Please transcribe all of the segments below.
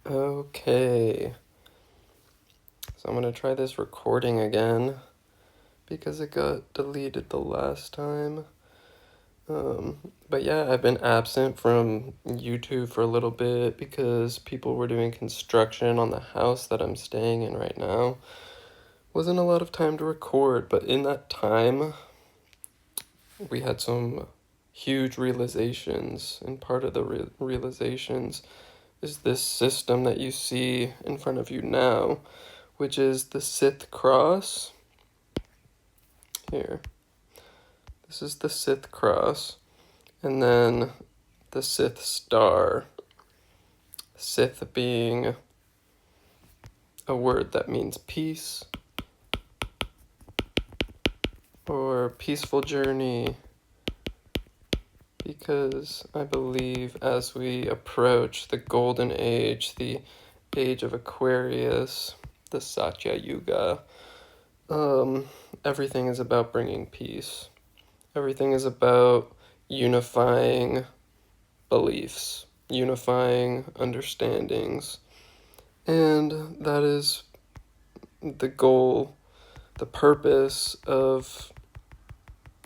Okay, so I'm gonna try this recording again because it got deleted the last time. But yeah, I've been absent from YouTube for a little bit because people were doing construction on the house that I'm staying in right now. Wasn't a lot of time to record, but in that time, we had some huge realizations, and part of the realizations is this system that you see in front of you now, which is the Sith cross. Here. This is the Sith cross, and then the Sith star. Sith being a word that means peace, or peaceful journey, because I believe as we approach the golden age, the age of Aquarius, the Satya Yuga, everything is about bringing peace. Everything is about unifying beliefs, unifying understandings, and that is the goal, the purpose of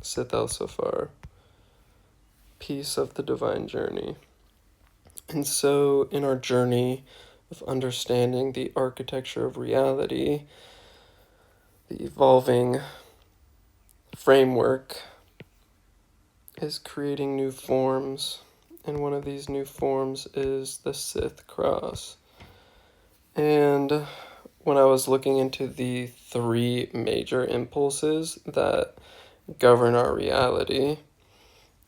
Sith el-Sofar, peace of the divine journey. And so in our journey of understanding the architecture of reality, the evolving framework is creating new forms, and one of these new forms is the Sith cross. And when I was looking into the three major impulses that govern our reality,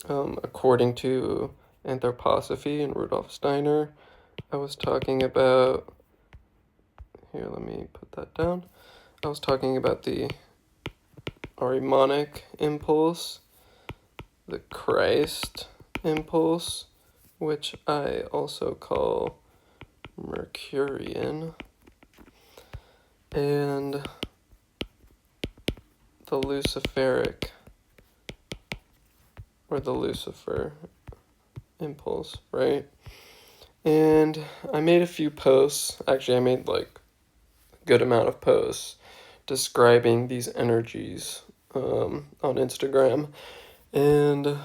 according to anthroposophy and Rudolf Steiner, I was talking about, here, let me put that down. I was talking about the Ahrimanic impulse, the Christ impulse, which I also call Mercurian, and the Luciferic, or the Lucifer impulse, right? And I made a few posts. Actually, I made like a good amount of posts describing these energies on Instagram, and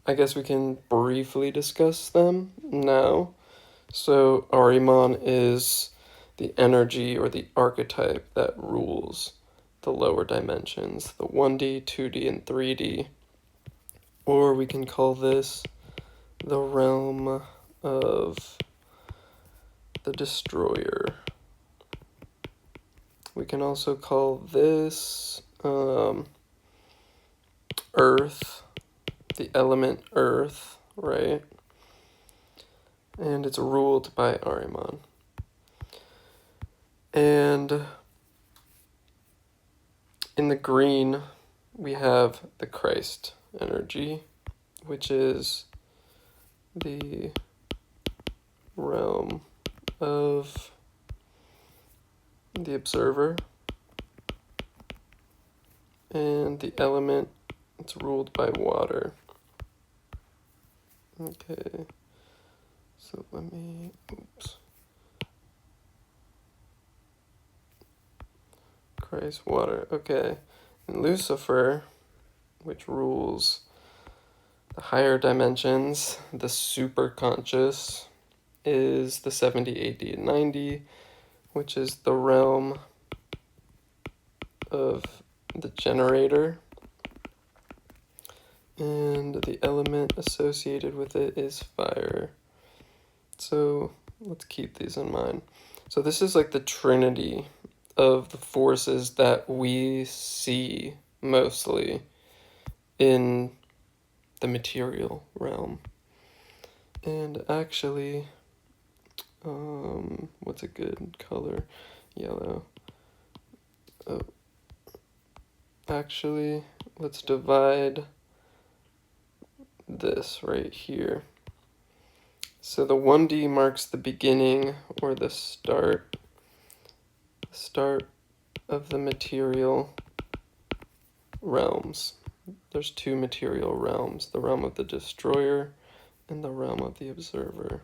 I guess we can briefly discuss them now. So Ahriman is the energy or the archetype that rules the lower dimensions, the 1D, 2D, and 3D. Or we can call this the realm of the destroyer. We can also call this Earth, the element Earth, right? And it's ruled by Ahriman. And in the green, we have the Christ energy, which is the realm of the observer, and the element, it's ruled by water. Okay, so let me, Christ, water, okay. And Lucifer, which rules the higher dimensions, the superconscious, is the 70, 80, and 90, which is the realm of the generator, and the element associated with it is fire. So let's keep these in mind. So this is like the trinity of the forces that we see mostly in the material realm. And actually, what's a good color? Yellow. Oh. Actually, let's divide this right here. So the 1D marks the beginning or the start of the material realms. There's two material realms, the realm of the destroyer and the realm of the observer.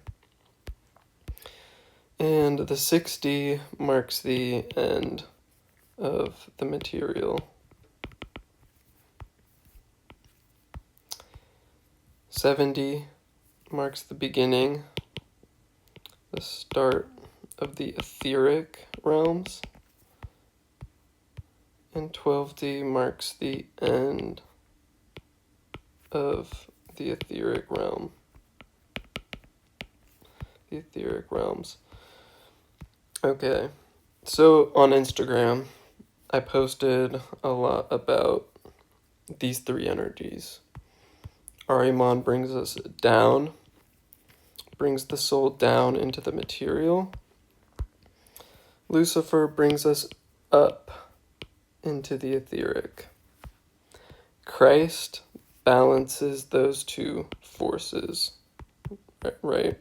And the 60 marks the end of the material. 70 marks the beginning, the start of the etheric realms. And 12D marks the end of the etheric realm. The etheric realms. Okay, so on Instagram, I posted a lot about these three energies. Ahriman brings us down, brings the soul down into the material. Lucifer brings us up into the etheric. Christ balances those two forces, right?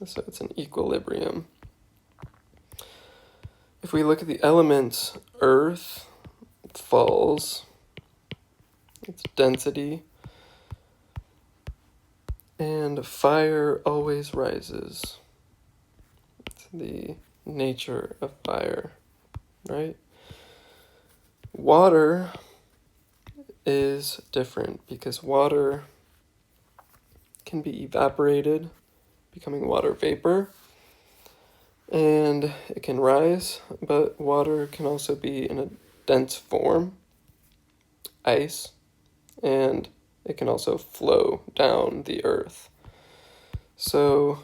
So it's an equilibrium. If we look at the elements, earth falls, its density, and fire always rises. It's the nature of fire, right? Water is different because water can be evaporated, becoming water vapor, and it can rise, but water can also be in a dense form, ice, and it can also flow down the earth. So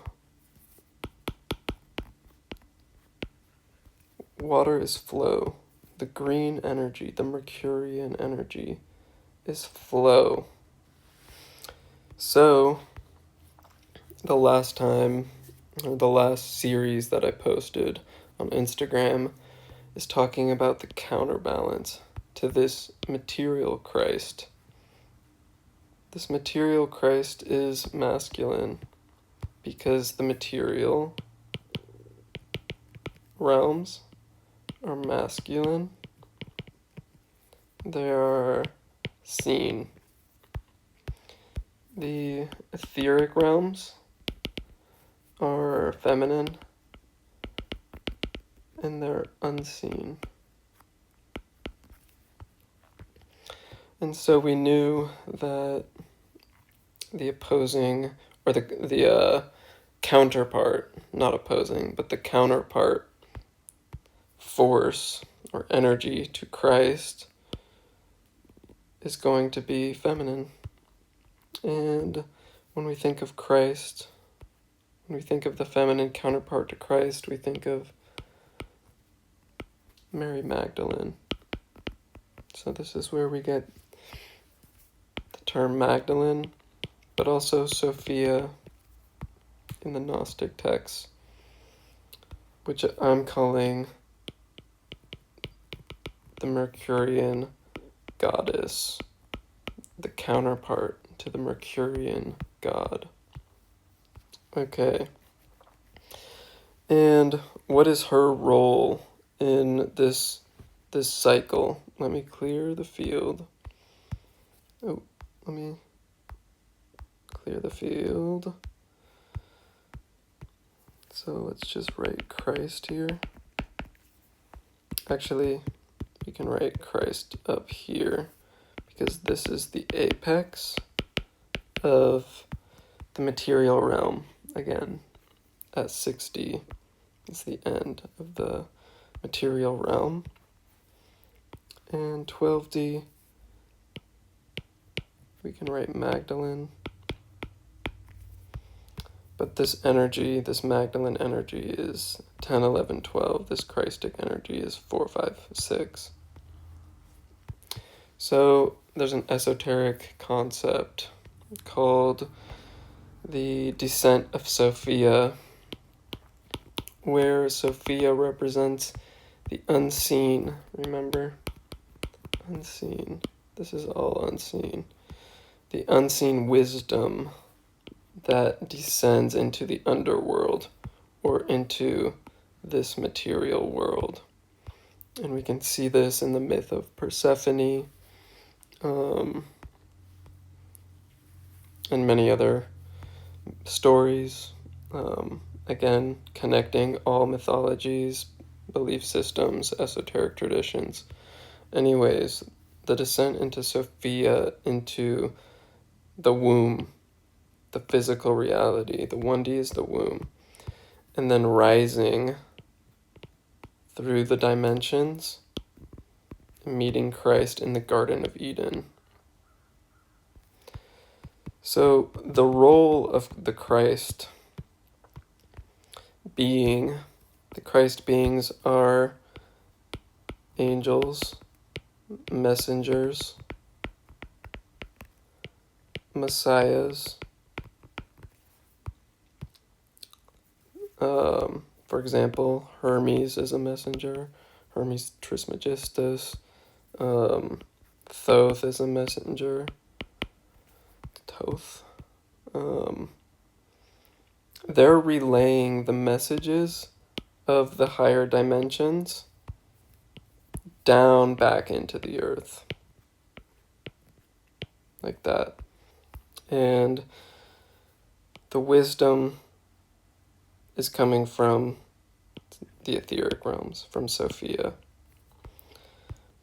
water is flow. The green energy, the Mercurian energy, is flow. So the last series that I posted on Instagram is talking about the counterbalance to this material Christ. This material Christ is masculine because the material realms are masculine. They are seen. The etheric realms are feminine and they're unseen. And so we knew that the opposing, or the counterpart, not opposing, but the counterpart force or energy to Christ is going to be feminine. And when we think of Christ, when we think of the feminine counterpart to Christ, we think of Mary Magdalene. So this is where we get the term Magdalene, but also Sophia in the Gnostic texts, which I'm calling the Mercurian goddess, the counterpart to the Mercurian god. Okay. And what is her role in this cycle? Let me clear the field. Oh, let me clear the field. So let's just write Christ here. Actually, we can write Christ up here because this is the apex of the material realm. Again, at 60 is the end of the material realm. And 12D, we can write Magdalene. But this energy, this Magdalene energy is 10, 11, 12. This Christic energy is 4, 5, 6. So there's an esoteric concept called the descent of Sophia, where Sophia represents the unseen. Remember? Unseen. This is all unseen. The unseen wisdom that descends into the underworld or into this material world. And we can see this in the myth of Persephone, and many other stories again, connecting all mythologies, belief systems, esoteric traditions. Anyways, the descent into Sophia, into the womb, the physical reality. The 1D is the womb. And then rising through the dimensions, meeting Christ in the Garden of Eden. So the role of the Christ beings are angels, messengers, messiahs. For example, Hermes is a messenger, Hermes Trismegistus. Thoth is a messenger. Thoth. They're relaying the messages of the higher dimensions down back into the earth. Like that. And the wisdom is coming from the etheric realms, from Sophia.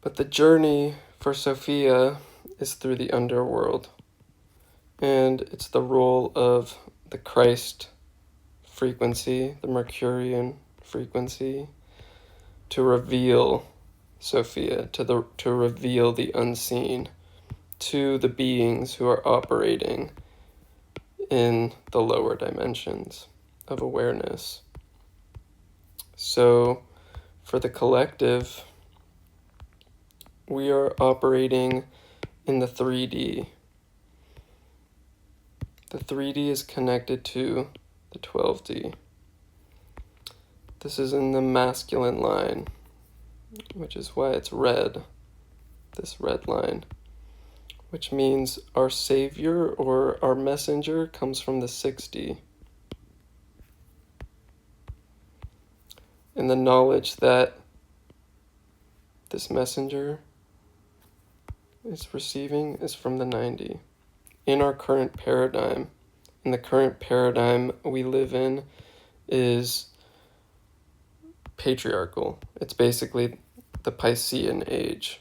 But the journey for Sophia is through the underworld. And it's the role of the Christ frequency, the Mercurian frequency, to reveal Sophia, to reveal the unseen to the beings who are operating in the lower dimensions of awareness. So for the collective, we are operating in the 3D. The 3D is connected to the 12D. This is in the masculine line, which is why it's red, this red line, which means our savior or our messenger comes from the 6D. And the knowledge that this messenger is receiving is from the 90. In our current paradigm, the current paradigm we live in is patriarchal. It's basically the Piscean age.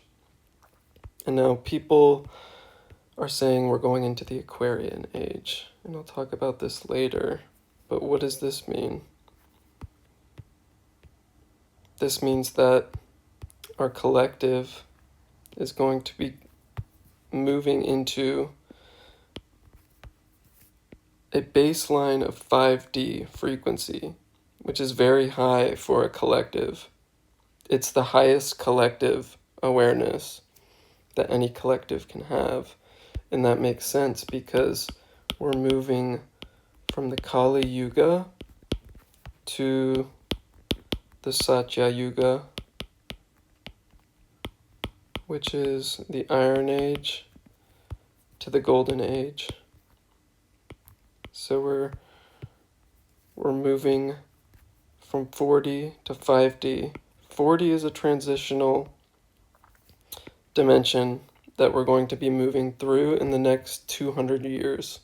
And now people are saying we're going into the Aquarian age. And I'll talk about this later. But what does this mean? This means that our collective is going to be moving into a baseline of 5D frequency, which is very high for a collective. It's the highest collective awareness that any collective can have. And that makes sense because we're moving from the Kali Yuga to the Satya Yuga, which is the Iron Age, to the Golden Age. So we're moving from 4D to 5D. 4D is a transitional dimension that we're going to be moving through in the next 200 years.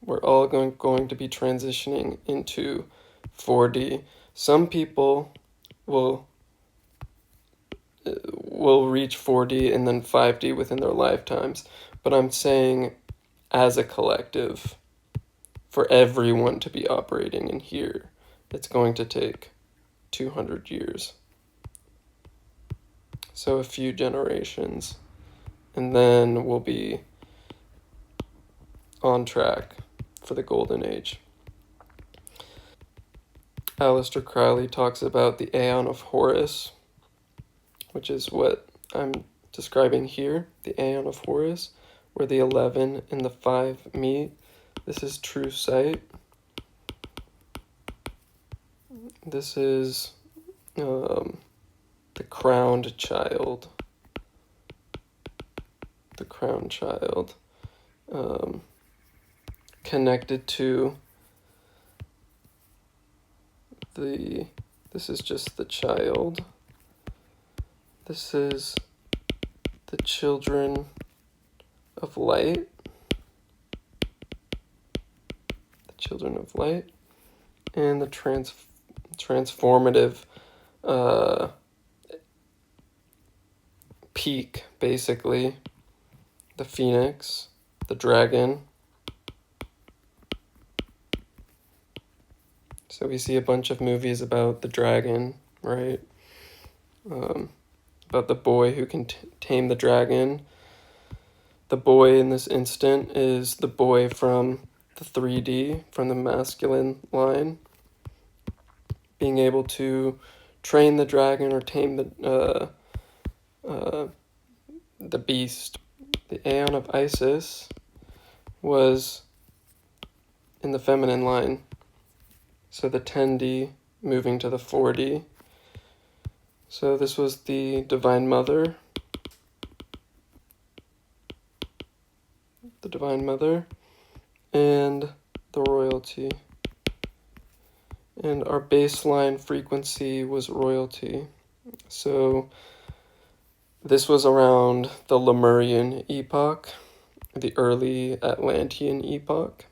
We're all going to be transitioning into 4D. Some people will reach 4D and then 5D within their lifetimes. But I'm saying as a collective, for everyone to be operating in here, it's going to take 200 years. So a few generations. And then we'll be on track for the Golden Age. Aleister Crowley talks about the Aeon of Horus, which is what I'm describing here, the Aeon of Horus, where the 11 and the 5 meet. This is true sight. This is the crowned child. The crowned child. Connected to this is just the child. This is the children of light. The children of light. and the transformative peak, basically. The phoenix, the dragon. So we see a bunch of movies about the dragon, right? About the boy who can tame the dragon. The boy in this instant is the boy from the 3D, from the masculine line. Being able to train the dragon or tame the beast. The Aeon of Isis was in the feminine line. So the 10D moving to the 4D. So this was the Divine Mother. The Divine Mother and the royalty. And our baseline frequency was royalty. So this was around the Lemurian epoch, the early Atlantean epoch.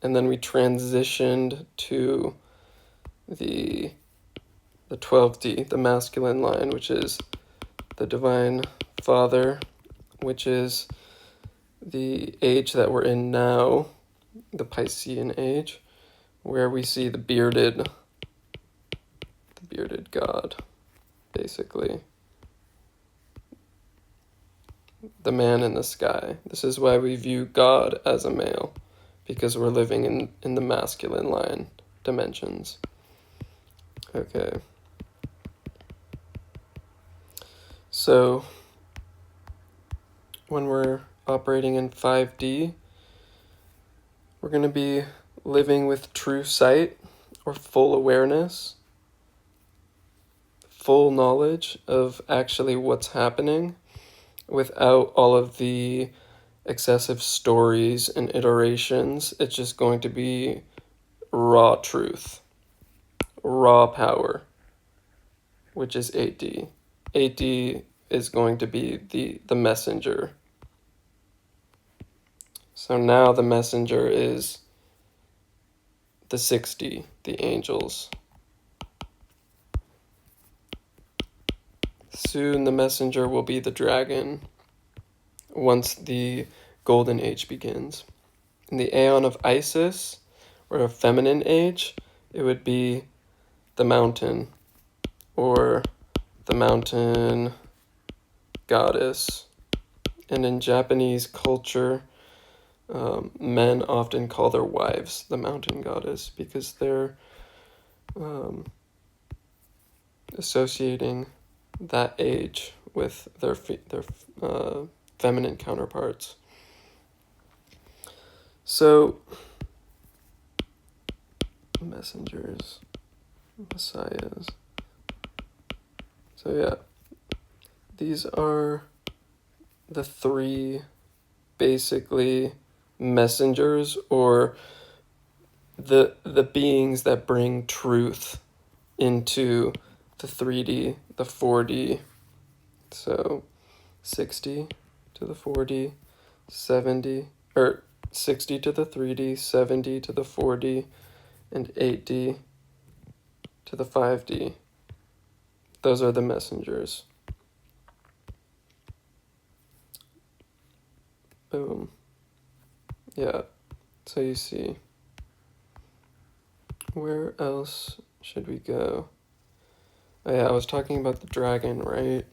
And then we transitioned to the 12D, the masculine line, which is the Divine Father, which is the age that we're in now, the Piscean age, where we see the bearded god, basically. The man in the sky. This is why we view God as a male, because we're living in the masculine line dimensions. Okay. So, when we're operating in 5D, we're going to be living with true sight or full awareness, full knowledge of actually what's happening without all of the excessive stories and iterations. It's just going to be raw truth, raw power, which is 8D. 8D is going to be the messenger. So now the messenger is the 6D, the angels. Soon the messenger will be the dragon once the golden age begins. In the Aeon of Isis, or a feminine age, it would be the mountain, or the mountain goddess. And in Japanese culture, men often call their wives the mountain goddess because they're associating that age with their feminine counterparts. So, messengers, messiahs. So yeah, these are the three basically messengers, or the beings that bring truth into the 3D, the 4D. So 60 to the 4D, 70, or 60 to the 3D, 70 to the 4D, and 8D to the 5D. Those are the messengers. Boom. Yeah, so you see. Where else should we go? Oh yeah, I was talking about the dragon, right?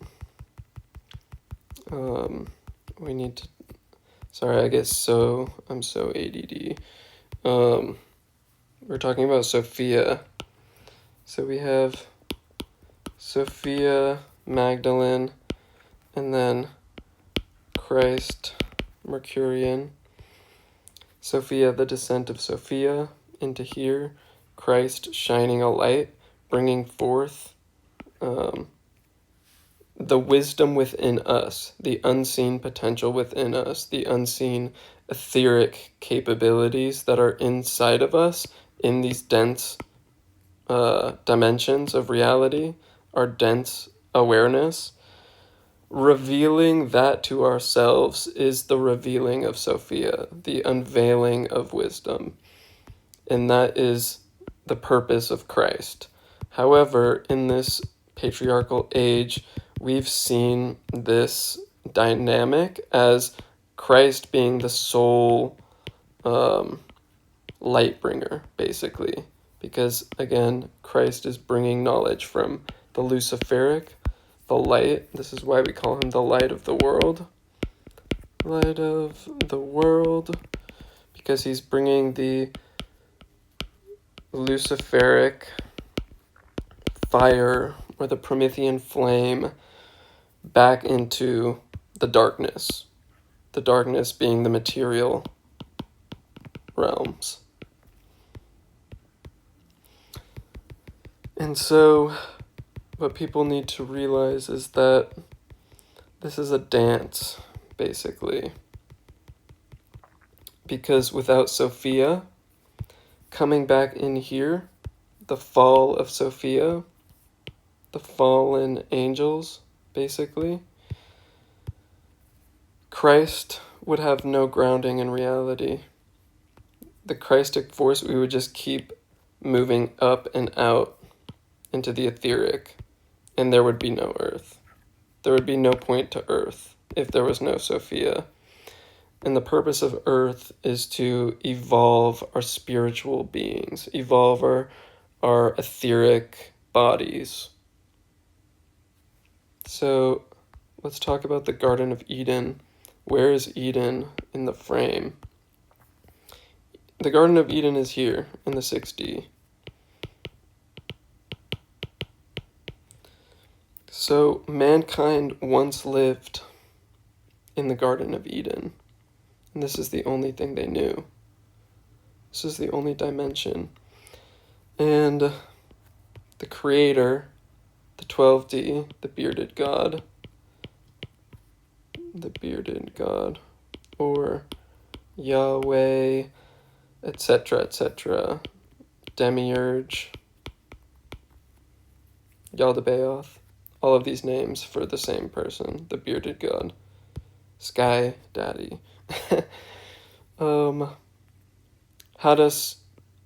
We need to... Sorry, I'm so ADD. We're talking about Sophia. So we have Sophia, Magdalene, and then Christ, Mercurian. Sophia, the descent of Sophia into here. Christ shining a light, bringing forth the wisdom within us, the unseen potential within us, the unseen etheric capabilities that are inside of us in these dense dimensions of reality, our dense awareness. Revealing that to ourselves is the revealing of Sophia, the unveiling of wisdom. and that is the purpose of Christ. However, in this patriarchal age, we've seen this dynamic as Christ being the sole light bringer, basically. Because, again, Christ is bringing knowledge from the Luciferic, the light. This is why we call him the light of the world. Light of the world. Because he's bringing the Luciferic fire or the Promethean flame back into the darkness. The darkness being the material realms. And so what people need to realize is that this is a dance, basically. Because without Sophia coming back in here, the fall of Sophia, the fallen angels, basically, Christ would have no grounding in reality. The Christic force, we would just keep moving up and out into the etheric, and there would be no earth. There would be no point to earth if there was no Sophia. And the purpose of earth is to evolve our spiritual beings, evolve our etheric bodies. So let's talk about the Garden of Eden. Where is Eden in the frame? The Garden of Eden is here in the 6D. So mankind once lived in the Garden of Eden. And this is the only thing they knew. This is the only dimension. And the Creator, the 12D, the bearded God, or Yahweh, etc., Demiurge, Yaldabaoth, all of these names for the same person, the bearded God, Sky Daddy. Had us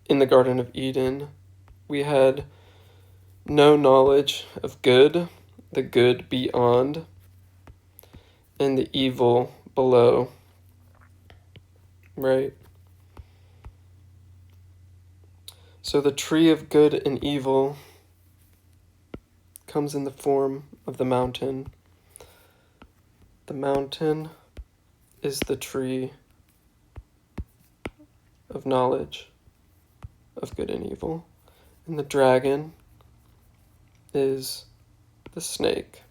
in the Garden of Eden. We had no knowledge of good, the good beyond, and the evil below, right? So the tree of good and evil comes in the form of the mountain. The mountain is the tree of knowledge of good and evil. And the dragon is the snake.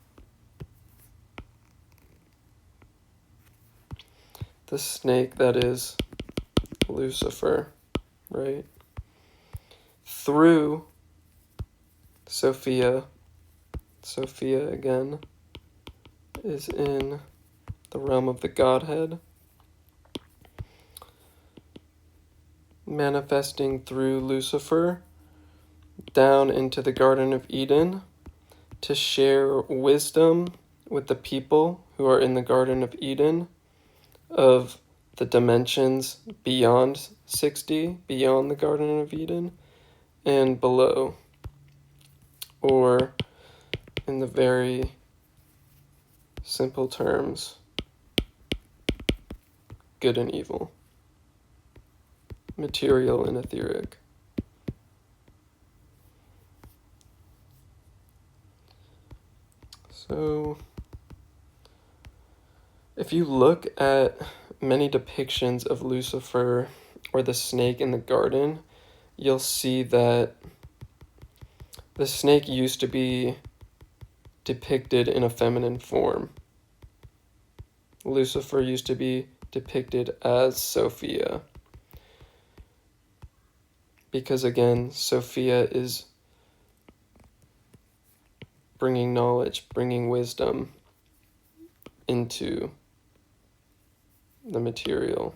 The snake that is Lucifer, right? Through Sophia again is in the realm of the Godhead, manifesting through Lucifer down into the Garden of Eden to share wisdom with the people who are in the Garden of Eden of the dimensions beyond 60, beyond the Garden of Eden, and below, or in the very simple terms, good and evil, material and etheric. So, if you look at many depictions of Lucifer or the snake in the garden, you'll see that the snake used to be depicted in a feminine form. Lucifer used to be depicted as Sophia. Because again, Sophia is bringing knowledge, bringing wisdom into the material.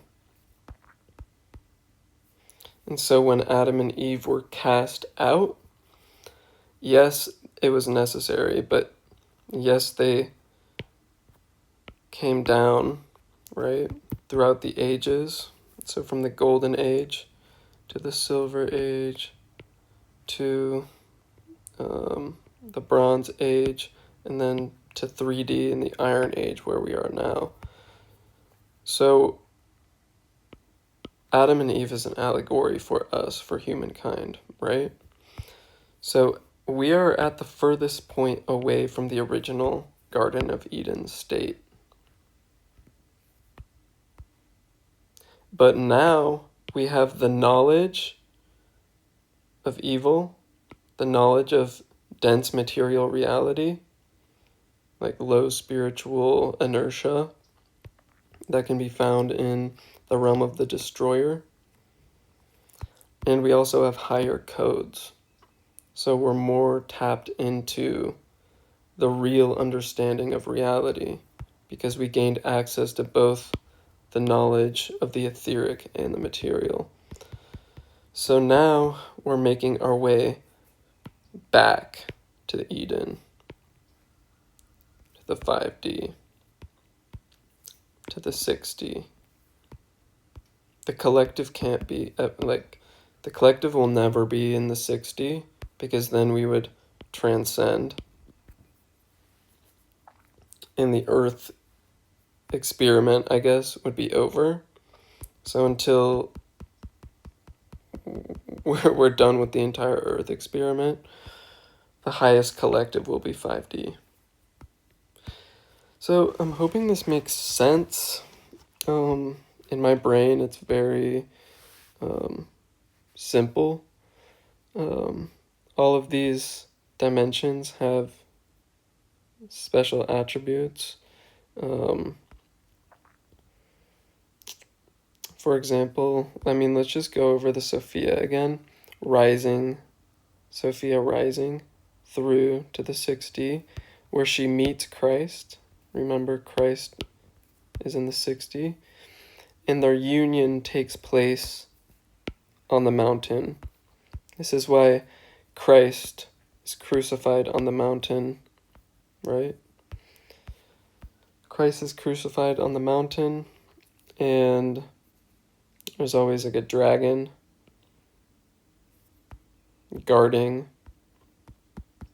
And so when Adam and Eve were cast out, yes, it was necessary, but yes, they came down, right, throughout the ages. So from the golden age to to the Silver Age, to the Bronze Age, and then to 3D in the Iron Age where we are now. So Adam and Eve is an allegory for us, for humankind, right? So we are at the furthest point away from the original Garden of Eden state. But now we have the knowledge of evil, the knowledge of dense material reality, like low spiritual inertia that can be found in the realm of the destroyer. And we also have higher codes. So we're more tapped into the real understanding of reality because we gained access to both the knowledge of the etheric and the material. So now we're making our way back to the Eden, to the 5D, to the 6D. The collective can't be, the collective will never be in the 6D because then we would transcend. And the Earth experiment, I guess, would be over. So until we're done with the entire Earth experiment, the highest collective will be 5D. So I'm hoping this makes sense. In my brain, it's very simple. All of these dimensions have special attributes. For example, let's just go over the Sophia again. Sophia rising through to the 6D, where she meets Christ. Remember, Christ is in the 6D. And their union takes place on the mountain. This is why Christ is crucified on the mountain, right? Christ is crucified on the mountain, and there's always like a dragon guarding.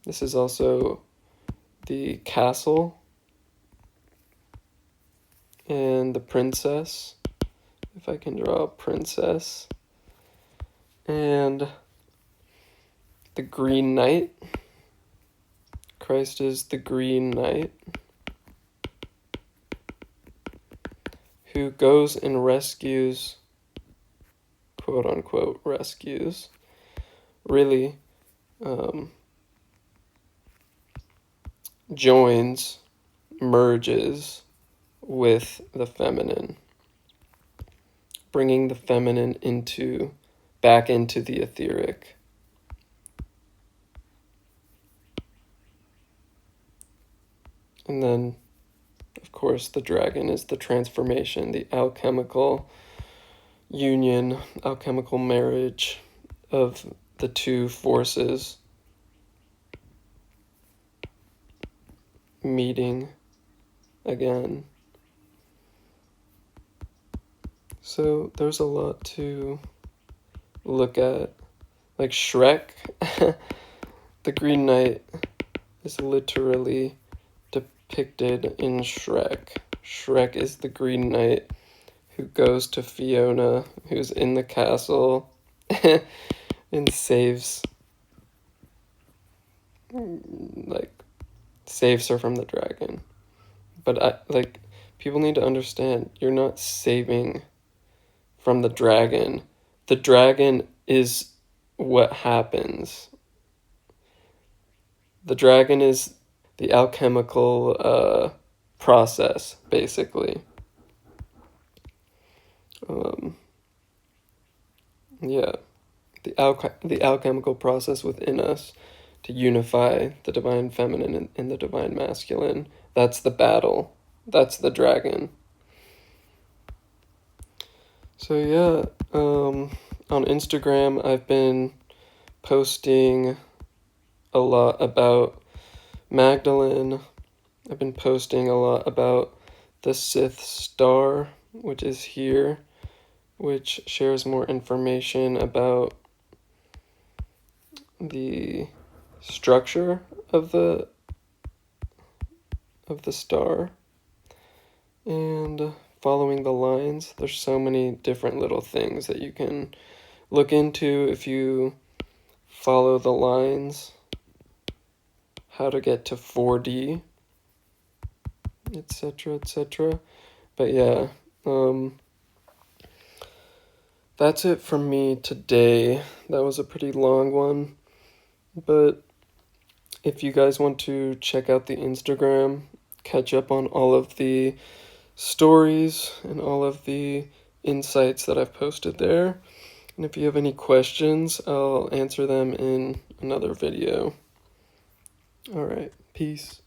This is also the castle and the princess, if I can draw a princess, and the Green Knight. Christ is the Green Knight who goes and rescues, quote unquote, rescues, really joins, merges with the feminine, bringing the feminine back into the etheric. And then, of course, the dragon is the transformation, the alchemical union, alchemical marriage of the two forces meeting again. So there's a lot to look at. Like Shrek, the Green Knight is literally depicted in Shrek. Shrek is the Green Knight who goes to Fiona, who's in the castle, and saves her from the dragon. But people need to understand, you're not saving from the dragon. The dragon is what happens. The dragon is the alchemical process, basically. The alchemical process within us to unify the divine feminine and the divine masculine. That's the battle. That's the dragon. So yeah, on Instagram I've been posting a lot about Magdalene. I've been posting a lot about the Sith star, which is here, which shares more information about the structure of the star and following the lines. There's so many different little things that you can look into if you follow the lines, how to get to 4D, etc., etc. But yeah, that's it from me today. That was a pretty long one, but if you guys want to check out the Instagram, catch up on all of the stories and all of the insights that I've posted there. And if you have any questions, I'll answer them in another video. All right, peace.